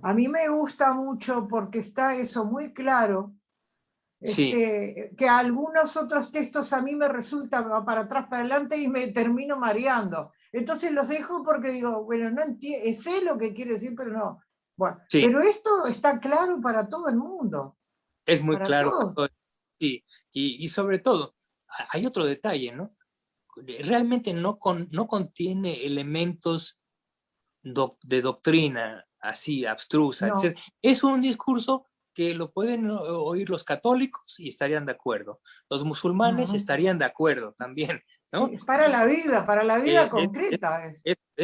A mí me gusta mucho porque está eso muy claro, Sí, que algunos otros textos a mí me resultan para atrás, para adelante y me termino mareando. Entonces los dejo porque digo, bueno, no entiendo, sé lo que quiere decir, pero no. Bueno, sí, pero esto está claro para todo el mundo, es muy para claro. todos. Sí, y sobre todo, hay otro detalle, ¿no? Realmente no contiene elementos de doctrina así abstrusa, No, etc. Es un discurso que lo pueden oír los católicos y estarían de acuerdo. Los musulmanes no. estarían de acuerdo también, ¿no? Sí, para la vida Eh, es, es,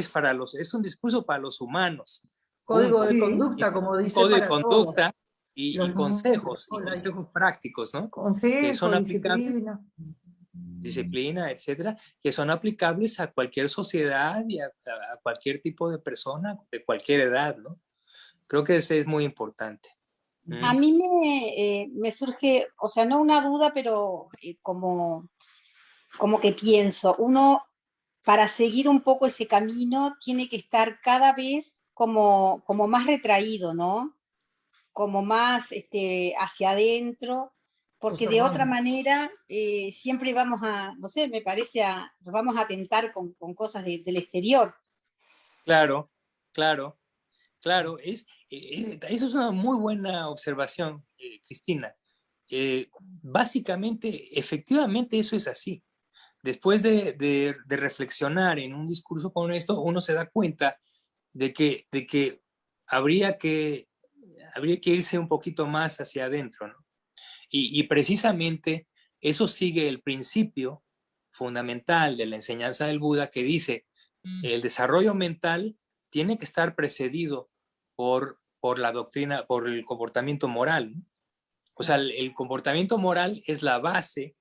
concreta. es un discurso para los humanos, Código de punto. Sí, Y conducta, como dice, código de para todos. conducta y Los consejos, niños, prácticos, ¿no? Que consejo, son aplicables, disciplina. disciplina, etcétera, que son aplicables a cualquier sociedad y a cualquier tipo de persona de cualquier edad, ¿no? Creo que eso es muy importante. A Mm. mí me surge, o sea, no una duda, pero como que pienso, uno para seguir un poco ese camino tiene que estar cada vez como más retraído, ¿no? Como más hacia adentro, porque de otra observando. manera siempre vamos a, no sé, me parece, nos vamos a tentar con cosas del exterior. Claro, claro, claro. Eso es una muy buena observación, Cristina. Básicamente, efectivamente, eso es así. Después de reflexionar en un discurso como esto, uno se da cuenta de que habría que, habría que irse un poquito más hacia adentro, ¿no? Y precisamente eso sigue el principio fundamental de la enseñanza del Buda que dice, el desarrollo mental tiene que estar precedido por la doctrina, por el comportamiento moral, ¿no? O sea, el comportamiento moral es la base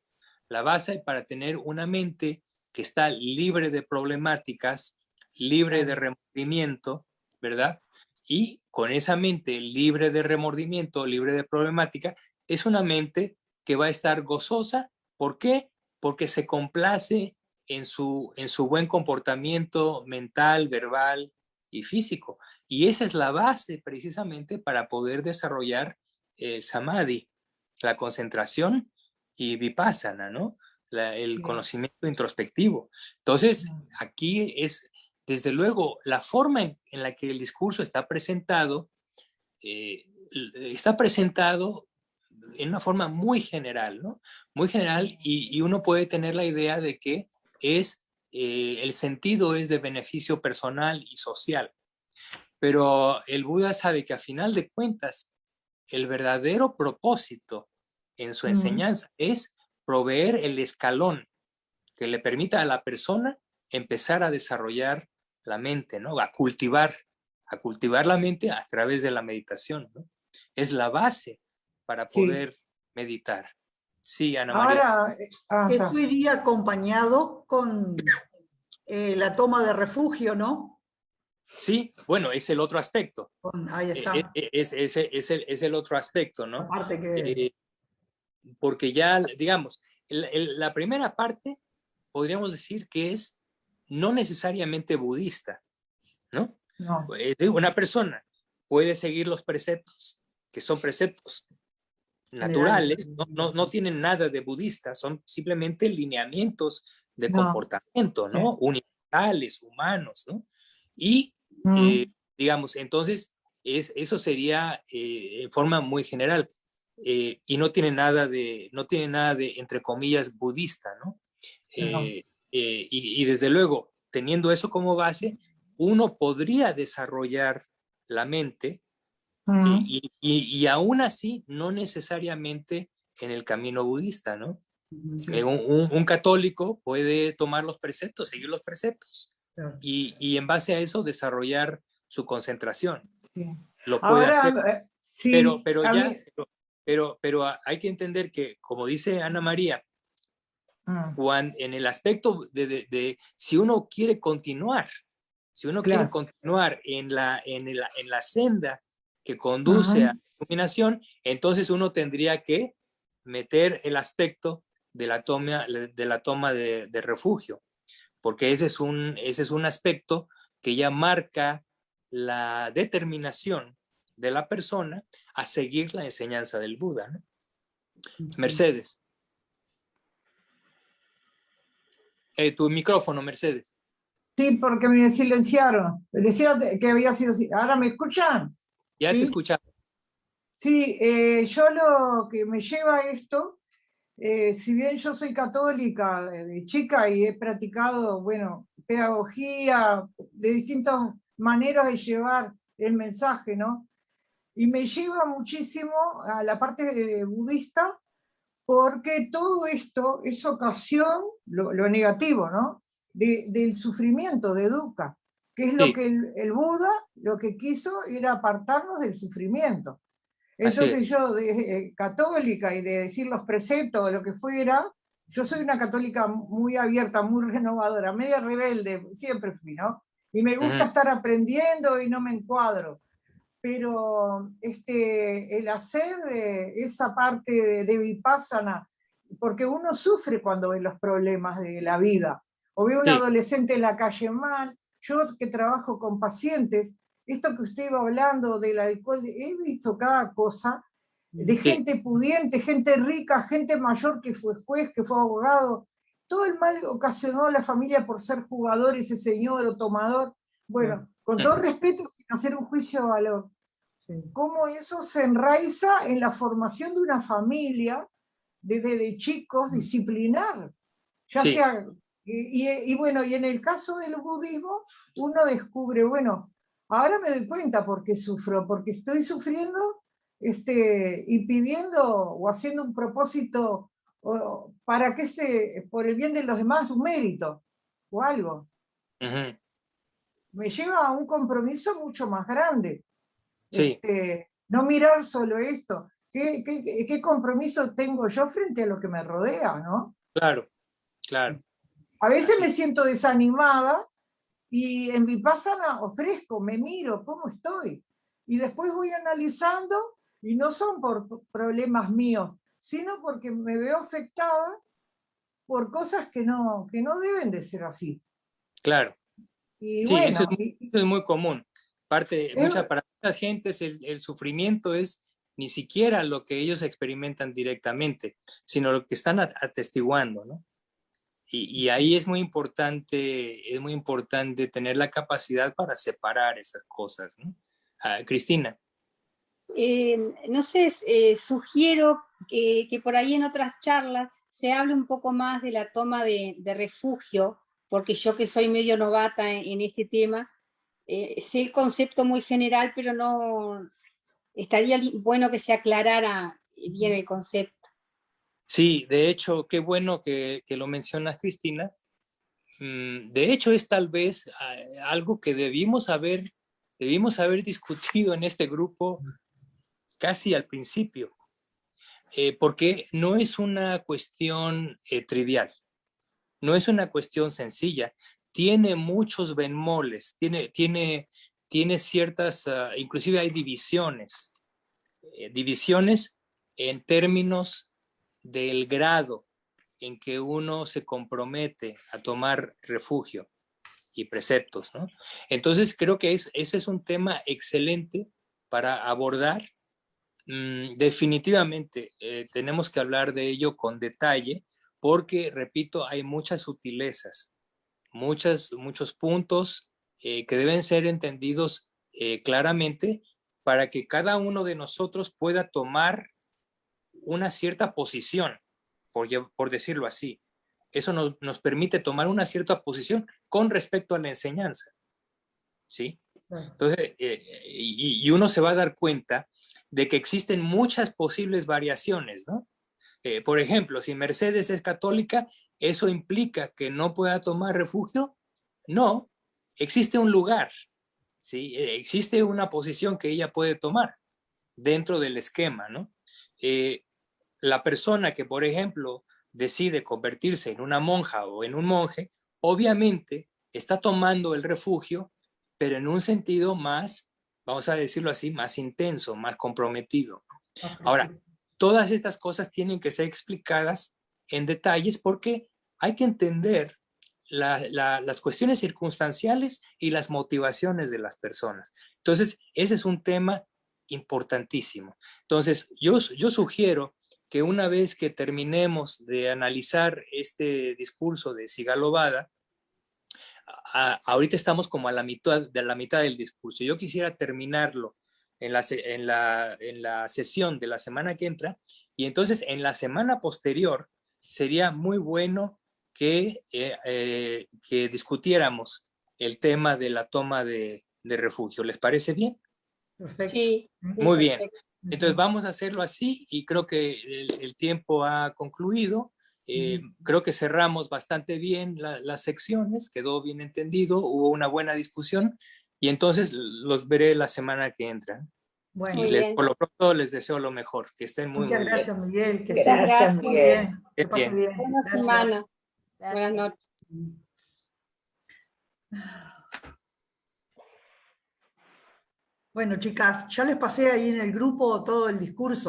para tener una mente que está libre de problemáticas, libre de remordimiento, ¿verdad? Y con esa mente libre de remordimiento, libre de problemática, es una mente que va a estar gozosa. ¿Por qué? Porque se complace en su buen comportamiento mental, verbal y físico. Y esa es la base precisamente para poder desarrollar samadhi, la concentración y vipassana, ¿no? El Sí. conocimiento introspectivo. Entonces, aquí es, desde luego, la forma en la que el discurso eh, está presentado en una forma muy general, ¿no? Muy general y uno puede tener la idea de que el sentido es de beneficio personal y social. Pero el Buda sabe que a final de cuentas, el verdadero propósito en su enseñanza es proveer el escalón que le permita a la persona empezar a desarrollar la mente, ¿no? A cultivar la mente a través de la meditación, ¿no? Es la base para Sí. poder meditar. Sí, Ana María. Ahora, está. Eso iría acompañado con la toma de refugio, ¿no? Sí, bueno, es el otro aspecto. Ahí está, Es el otro aspecto, ¿no? aparte que Eh, Porque ya, digamos, la primera parte podríamos decir que es no necesariamente budista, ¿no? No. Es de una persona puede seguir los preceptos, que son preceptos naturales, no tienen nada de budista, son simplemente lineamientos de comportamiento, ¿no? Universales, humanos, ¿no? Y, digamos, entonces, eso sería en forma muy general, y no tiene nada de, entre comillas, budista, ¿no? Y desde luego, teniendo eso como base, uno podría desarrollar la mente, y aún así, no necesariamente en el camino budista, ¿no? Un católico puede tomar los preceptos, seguir los preceptos, y en base a eso desarrollar su concentración. Lo puede hacer. Pero hay que entender que, como dice Ana María, en el aspecto de si uno quiere continuar, quiere continuar en la senda que conduce a la iluminación, entonces uno tendría que meter el aspecto de la toma de refugio, porque ese es un aspecto que ya marca la determinación de la persona a seguir la enseñanza del Buda, ¿no? Mercedes. Tu micrófono, Mercedes. Sí, porque me silenciaron. Decía que había sido así. ¿Ahora me escuchan? Ya te escuchaba. Sí, yo lo que me lleva a esto, si bien yo soy católica de chica y he practicado, bueno, pedagogía de distintas maneras de llevar el mensaje, ¿no? Y me lleva muchísimo a la parte budista, porque todo esto es ocasión, lo negativo, ¿no? Del sufrimiento de dukkha, que es lo que el Buda lo que quiso era apartarnos del sufrimiento. Entonces yo, católica, y de decir los preceptos o lo que fuera, yo soy una católica muy abierta, muy renovadora, media rebelde, siempre fui, ¿no? Y me gusta estar aprendiendo y no me encuadro. Pero el hacer esa parte de vipassana, porque uno sufre cuando ve los problemas de la vida, o ve a un adolescente en la calle mal. Yo que trabajo con pacientes, esto que usted iba hablando del alcohol, he visto cada cosa, de gente pudiente, gente rica, gente mayor que fue juez, que fue abogado. Todo el mal ocasionó a la familia por ser jugador, ese señor o tomador. Bueno, con todo respeto, sin hacer un juicio de valor. Cómo eso se enraiza en la formación de una familia, desde chicos, disciplinar. Ya sea, y bueno, y en el caso del budismo, uno descubre, bueno, ahora me doy cuenta por qué sufro, porque estoy sufriendo y pidiendo o haciendo un propósito para que por el bien de los demás, un mérito o algo. Me lleva a un compromiso mucho más grande. No mirar solo esto. ¿Qué compromiso tengo yo frente a lo que me rodea, ¿no? Claro. A veces me siento desanimada y en Vipassana ofrezco, me miro, ¿cómo estoy? Y después voy analizando, y no son por problemas míos, sino porque me veo afectada por cosas que no deben de ser así. Claro. Y bueno, eso es muy común. Para muchas gentes el sufrimiento es ni siquiera lo que ellos experimentan directamente, sino lo que están atestiguando, ¿no? Y ahí es muy importante tener la capacidad para separar esas cosas, ¿no? Cristina. No sé, sugiero que por ahí en otras charlas se hable un poco más de la toma de refugio, porque yo que soy medio novata en este tema, sé el concepto muy general, pero no estaría bueno que se aclarara bien el concepto. Sí, de hecho, qué bueno que lo mencionas, Cristina. De hecho, es tal vez algo que debimos haber discutido en este grupo casi al principio, porque no es una cuestión trivial, no es una cuestión sencilla, tiene muchos bemoles, tiene ciertas, inclusive hay divisiones en términos del grado en que uno se compromete a tomar refugio y preceptos, ¿no? Entonces creo que ese es un tema excelente para abordar. Definitivamente tenemos que hablar de ello con detalle porque, repito, hay muchas sutilezas, muchos puntos que deben ser entendidos claramente para que cada uno de nosotros pueda tomar una cierta posición, por decirlo así. Eso nos permite tomar una cierta posición con respecto a la enseñanza, ¿sí? Entonces, y uno se va a dar cuenta de que existen muchas posibles variaciones, ¿no? Por ejemplo, si Mercedes es católica, ¿eso implica que no pueda tomar refugio? No, existe un lugar, ¿sí? Existe una posición que ella puede tomar dentro del esquema, ¿no? La persona que, por ejemplo, decide convertirse en una monja o en un monje, obviamente está tomando el refugio, pero en un sentido más, vamos a decirlo así, más intenso, más comprometido. Ahora, todas estas cosas tienen que ser explicadas en detalles porque hay que entender las cuestiones circunstanciales y las motivaciones de las personas. Entonces, ese es un tema importantísimo. Entonces, yo sugiero que una vez que terminemos de analizar este discurso de Sigalovada, ahorita estamos como a la mitad del discurso. Yo quisiera terminarlo en la sesión de la semana que entra, y entonces en la semana posterior sería muy bueno que discutiéramos el tema de la toma de refugio. ¿Les parece bien? Perfecto. Sí, Muy bien. perfecto. Entonces vamos a hacerlo así y creo que el tiempo ha concluido. Creo que cerramos bastante bien las secciones, quedó bien entendido, hubo una buena discusión y entonces los veré la semana que entra. Bueno, Muy bien. Por lo pronto les deseo lo mejor, que estén muy, muchas muy gracias, Miguel. Que Muchas estés gracias. muy bien. Que bien. pase bien. Buena Gracias. semana. Buenas noches. Bueno, chicas, ya les pasé ahí en el grupo todo el discurso.